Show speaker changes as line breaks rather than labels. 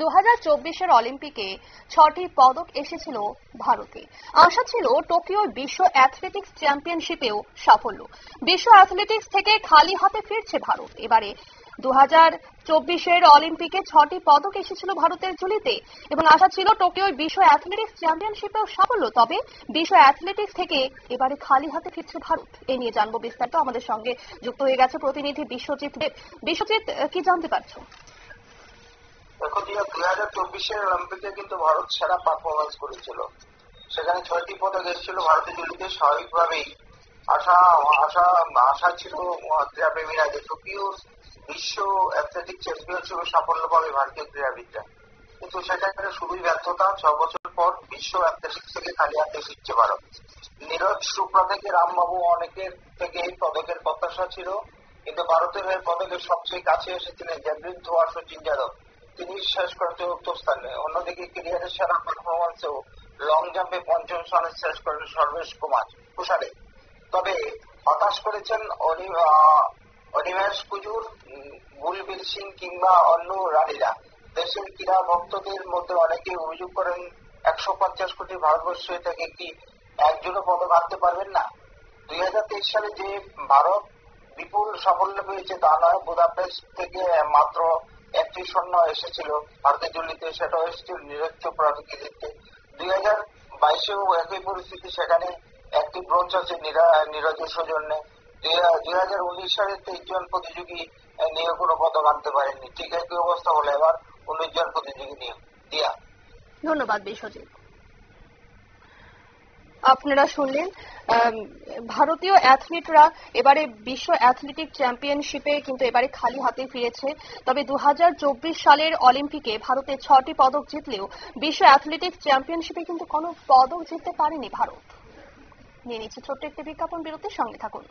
2024-এর অলিম্পিকে 6টি পদক এসেছিল ভারতে। আশা ছিল টোকিওর বিশ্ব অ্যাথলেটিক্স চ্যাম্পিয়নশিপেও সাফল্য। বিশ্ব অ্যাথলেটিক্স থেকে খালি হাতে ফিরছে ভারত। এবারে 2024-এর অলিম্পিকে 6টি পদক এসেছিল ভারতের ঝুলিতে এবং আশা ছিল টোকিওর বিশ্ব অ্যাথলেটিক্স চ্যাম্পিয়নশিপেও সাফল্য। তবে বিশ্ব অ্যাথলেটিক্স থেকে এবারে খালি হাতে ফিরছে ভারত। এ নিয়ে জানবো বিস্তারিত। আমাদের সঙ্গে যুক্ত হয়ে গেছে প্রতিনিধি বিশ্বজিৎ দেব। বিশ্বজিৎ, কি জানতে পারছো?
দেখো, 2024-এর অলিম্পিকে কিন্তু ভারত সেরা পারফরমেন্স করেছিল। সেখানে 6টি পদক এসেছিল ভারতের ঝুলিতে। স্বাভাবিকভাবেই আশা ছিল ক্রীড়াপ্রেমীরা যে টোকিও বিশ্ব অ্যাথলেটিক চ্যাম্পিয়নশিপে সাফল্য পাবে ভারতীয় ক্রীড়াবিদরা, কিন্তু সেখানে শুধুই ব্যর্থতা। 6 বছর পর বিশ্ব অ্যাথলেটিক্স থেকে খালি হাতে ফিরছে ভারত। নীরজ চোপড়া থেকে রামবাবু অনেকের থেকে পদকের প্রত্যাশা ছিল, কিন্তু ভারতের হয়ে পদকের সবচেয়ে কাছে এসেছিলেন জ্যাভলিন থ্রোয়ার সচিন যাদব। তিনি শেষ করেন চতুর্থ স্থানে। অন্যদিকে ক্যারিয়ারের সেরা পারফরমেন্সেও লং জাম্পে পঞ্চম স্থানে শেষ করেন সর্বেশ কুশারে। তবে হতাশ করেছেন অনিমেষ কুজুর, গুলবীর সিং কিংবা অন্য রানীরা। দেশের ক্রীড়া ভক্তদের মধ্যে অনেকেই অভিযোগ করেন 150 কোটি ভারতবর্ষ থেকে কি একজনও পদক আনতে পারবেন না। 2023 সালে যে ভারত বিপুল সাফল্য পেয়েছে তা নয়। বুদাপেস্ট থেকে মাত্র 1টি স্বর্ণ এসেছিল ভারতের ঝুলিতে, সেটাও এসেছিল নীরজ চোপড়ার কৃতিত্বে। 2022-এও একই পরিস্থিতি, সেখানে 1টি ব্রোঞ্জ আছে নীরজের সৌজন্যে। 2019 সালে 23 জন প্রতিযোগী নিয়ে কোনো পদক আনতে পারেননি। ঠিক একই অবস্থা হলো এবার 19 জন প্রতিযোগী নিয়ে। দিয়া,
ধন্যবাদ বিশ্বজিৎ। আপনারা শুনলেন ভারতীয় অ্যাথলিটরা এবারে বিশ্ব অ্যাথলেটিক চ্যাম্পিয়নশিপে কিন্তু এবারে খালি হাতে ফিরেছে। তবে 2024 সালের অলিম্পিকে ভারতের 6টি পদক জিতলেও বিশ্ব অ্যাথলেটিক্স চ্যাম্পিয়নশিপে কিন্তু কোনো পদক জিততে পারেনি ভারত। নিয়ে নিচ্ছে ছোট্ট একটি বিজ্ঞাপন বিরতির সঙ্গে থাকুন।